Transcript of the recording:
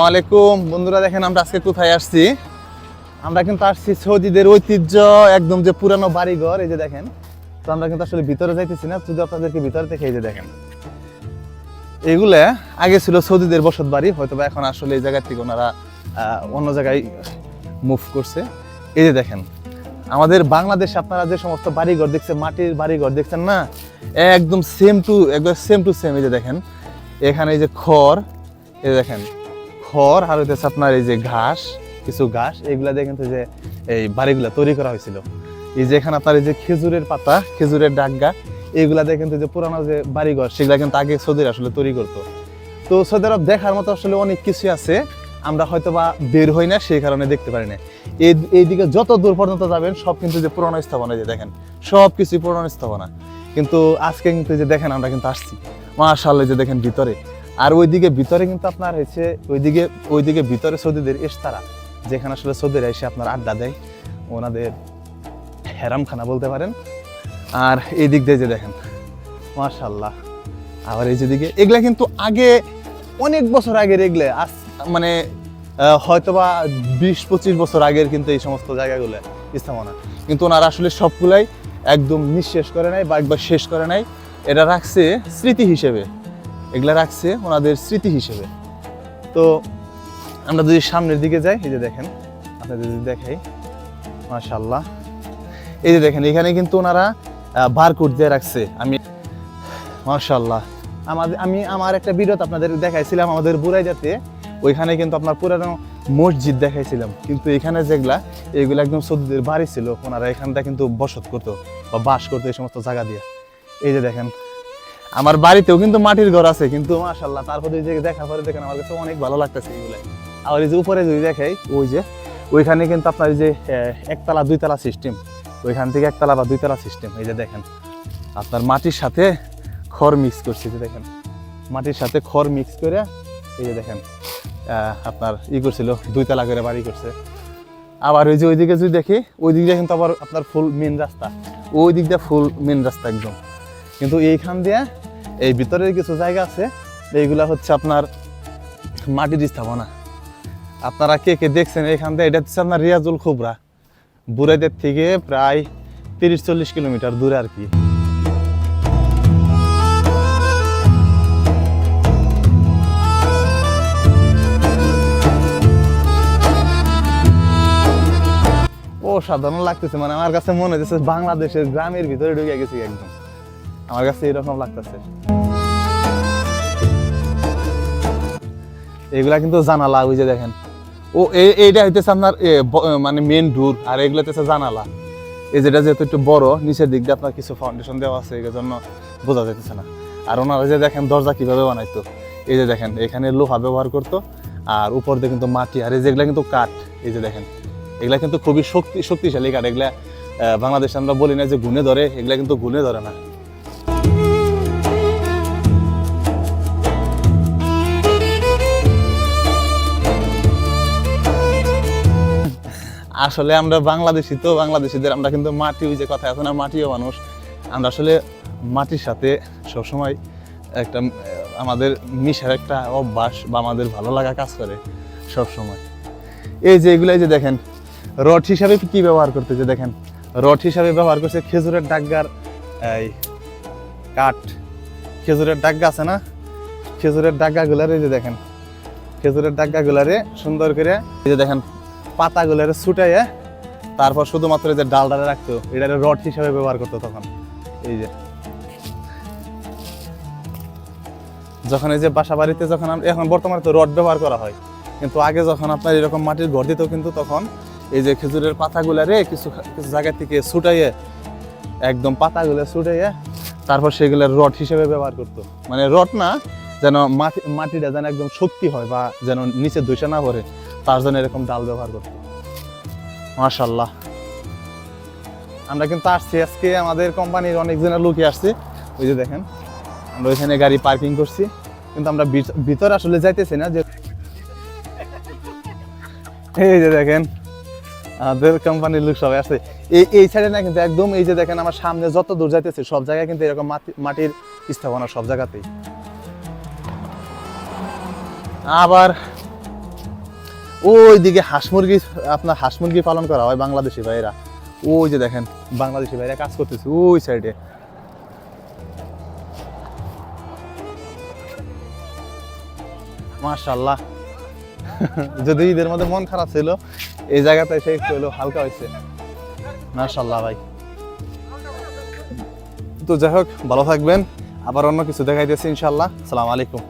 ওয়ালাইকুম বন্ধুরা, দেখেন আমরা আজকে কোথায় আসছি। আমরা কিন্তু আসছি সৌদিদের ঐতিহ্য একদম যে পুরানো বাড়িঘর, এই যে দেখেন। তো আমরা কিন্তু আসলে ভিতরে যাইতেছি না, শুধু আপনাদেরকে ভিতরে দেখে এই যে দেখেন, এগুলা আগে ছিল সৌদিদের বসত বাড়ি, হয়তো বা এখন আসলে এই জায়গা থেকে ওনারা অন্য জায়গায় মুভ করছে। এই যে দেখেন, আমাদের বাংলাদেশে আপনারা যে সমস্ত বাড়িঘর দেখছেন, মাটির বাড়িঘর দেখছেন না, একদম সেম টু সেম। এই যে দেখেন, এখানে এই যে খড়, এই দেখেন খড় আর হইতেছে আপনার এই যে ঘাস, কিছু ঘাস, এইগুলা দিয়ে কিন্তু যে এই বাড়িগুলা তৈরি করা হয়েছিল। এই যে এখানে আপনার এই যে খেজুরের পাতা, খেজুরের ডাগা, এইগুলা দিয়ে কিন্তু যে পুরানো যে বাড়িঘর, সেগুলা কিন্তু আগে সৌদির আসলে তৈরি করতো। তো সৌদি আরব দেখার মতো আসলে অনেক কিছু আছে, আমরা হয়তো বা বের হই না, সেই কারণে দেখতে পারি না। এইদিকে যত দূর পর্যন্ত যাবেন সব কিন্তু যে পুরানো স্থাপনা, যে দেখেন সব কিছুই পুরানো স্থাপনা। কিন্তু আজকে কিন্তু যে দেখেন আমরা কিন্তু আসছি মাশাআল্লাহ, যে দেখেন ভিতরে, আর ওইদিকে ভিতরে কিন্তু আপনার হয়েছে ওইদিকে ভিতরে সৌদিদের ইস্তারা, যেখানে আসলে সৌদিরা এসে আপনার আড্ডা দেয়, ওনাদের হেরামখানা বলতে পারেন। আর এই দিক দিয়ে যে দেখেন মাশাআল্লাহ, আবার এই যেদিকে এগুলা কিন্তু আগে অনেক বছর আগের, এগুলো মানে হয়তোবা 20-25 বছর আগের কিন্তু এই সমস্ত জায়গাগুলো স্থাপনা, কিন্তু ওনারা আসলে সবগুলাই একদম নিঃশেষ করে নাই বা একবার শেষ করে নাই, এটা রাখছে স্মৃতি হিসেবে, এগুলা রাখছে ওনাদের স্মৃতি হিসেবে। তো আমরা যদি সামনের দিকে যাই, এই যে দেখেন আপনাদের যদি দেখাই মাশাআল্লাহ, এই যে দেখেন এখানে কিন্তু ওনারা বারকোড দিয়ে রাখছে। আমি মাশাআল্লাহ, আমার একটা ভিডিওতে আপনাদের দেখাইছিলাম আমাদের বুরাইদাতে, ওইখানে কিন্তু আপনার পুরানো মসজিদ দেখাইছিলাম, কিন্তু এখানে যেগুলা এইগুলো একদম সৌদিদের বাড়ি ছিল, ওনারা এখানটা কিন্তু বসত করতো বা বাস করতো এই সমস্ত জায়গা দিয়ে। এই যে দেখেন আমার বাড়িতেও কিন্তু মাটির ঘর আছে, কিন্তু মাশাআল্লাহ তারপরে যে দেখার পরে দেখেন আমার কাছে অনেক ভালো লাগতেছে এগুলো। আর এই যে উপরে যদি দেখাই, ওই যে ওইখানে কিন্তু আপনার যে একতলা দুইতলা সিস্টেম, ওইখান থেকে একতলা বা দুইতলা সিস্টেম। এই যে দেখেন আপনার মাটির সাথে খড় মিক্স করছে, যে দেখেন মাটির সাথে খড় মিক্স করে এই যে দেখেন আপনার করছিল, দুইতলা করে বাড়ি করছে। আবার ওই যে ওইদিকে যদি দেখি, ওই দিক দিয়ে কিন্তু আবার আপনার ফুল মেন রাস্তা, ওই দিক দিয়ে ফুল মেন রাস্তা একদম। কিন্তু এইখান দিয়ে এই ভিতরের কিছু জায়গা আছে, এইগুলা হচ্ছে আপনার মাটির স্থাপনা। আপনারা কে কে দেখছেন এখান দিয়ে, এটা হচ্ছে আপনার রিয়াজুল খুবরা, বুরাইদের থেকে প্রায় 30-40 কিলোমিটার দূরে আর কি। সাধারণ লাগতেছে, মানে আমার কাছে মনে হচ্ছে বাংলাদেশের গ্রামের ভিতরে ঢুকে গেছি একদম, আমার কাছে এরকম লাগতেছে। এগুলা কিন্তু জানালা, ওই যে দেখেন ও এইটা হইতেছে আপনার মানে মেন ডোর, আর এগুলো হচ্ছে জানালা। এই যেটা যেহেতু একটু বড়, নিচের দিক দিয়ে আপনার কিছু ফাউন্ডেশন দেওয়া আছে, এই জন্য বোঝা যাইতেছে না। আর ওনারা যে দেখেন দরজা কিভাবে বানাইতো, এই যে দেখেন এখানে লোহা ব্যবহার করতো, আর উপর দিয়ে কিন্তু মাটি, আর এই যেগুলা কিন্তু কাঠ। এই যে দেখেন এগুলা কিন্তু খুবই শক্তিশালী কাঠ, এগুলা বাংলাদেশে আমরা বলি না যে গুনে ধরে, এগুলা কিন্তু গুনে ধরে না। আসলে আমরা বাংলাদেশি, তো বাংলাদেশিদের আমরা কিন্তু মাটি, ওই যে কথা আছে না, মাটিও মানুষ, আমরা আসলে মাটির সাথে সবসময় একটা আমাদের মিশার একটা অভ্যাস বা আমাদের ভালো লাগা কাজ করে সব সময়। এই যে এগুলাই যে দেখেন রড হিসাবে কি ব্যবহার করতেছে, দেখেন রড হিসাবে ব্যবহার করছে খেজুরের ডাগগার এই কাঠ, খেজুরের ডাগগা আছে না, খেজুরের ডাগগাগুলারে এই যে দেখেন, খেজুরের ডাগগাগুলারে সুন্দর করে এই যে দেখেন পাতাগুলারে ছুটাইয়ে তারপর শুধুমাত্র যে ডালডালে রাখতো, এটারে রড হিসাবে ব্যবহার করতো তখন। এই যে যখন এই যে বাসা বাড়িতে যখন এখন বর্তমানে তো রড ব্যবহার করা হয়, কিন্তু আগে যখন আপনার এরকম মাটির ঘর দিত, কিন্তু তখন এই যে খেজুরের পাতাগুলারে কিছু জায়গা থেকে ছুটাইয়ে, একদম পাতাগুলো ছুটাইয়ে তারপর সেগুলো রড হিসেবে ব্যবহার করতো। মানে রড না, যেন মাটিটা যেন একদম শক্তি হয় বা যেন নিচে ধসে না পড়ে, তার জন্য এরকম ডাল ব্যবহার করতো। মাশাআল্লাহ, আমরা কিন্তু আসছি আজকে, আমাদের কোম্পানির অনেকজনের লোকই আসছে। ওই যে দেখেন আমরা ওইখানে গাড়ি পার্কিং করছি, কিন্তু আমরা ভিতরে আসলে যাইতেছি না। যে এই যে দেখেন আমাদের কোম্পানির লোক সবাই আসছে এই সাইডে না, কিন্তু একদম এই যে দেখেন আমার সামনে যত দূর যাইতেছে সব জায়গায় কিন্তু এরকম মাটির স্থাপনা, সব জায়গাতেই। আবার ওই দিকে হাঁস মুরগি, আপনার হাঁস মুরগি পালন করা হয় বাংলাদেশি ভাইরা। ওই যে দেখেন বাংলাদেশি ভাইরা কাজ করতেছে ওই সাইডে। মাশাআল্লাহ। যদি ঈদের মধ্যে মন খারাপ ছিল, এই জায়গাতে এসে একটু হলেও হালকা হয়েছে। মাশাআল্লাহ ভাই। তো যাই হোক, ভালো থাকবেন, আবার অন্য কিছু দেখাইতেছি ইনশাআল্লাহ। আসসালামু আলাইকুম।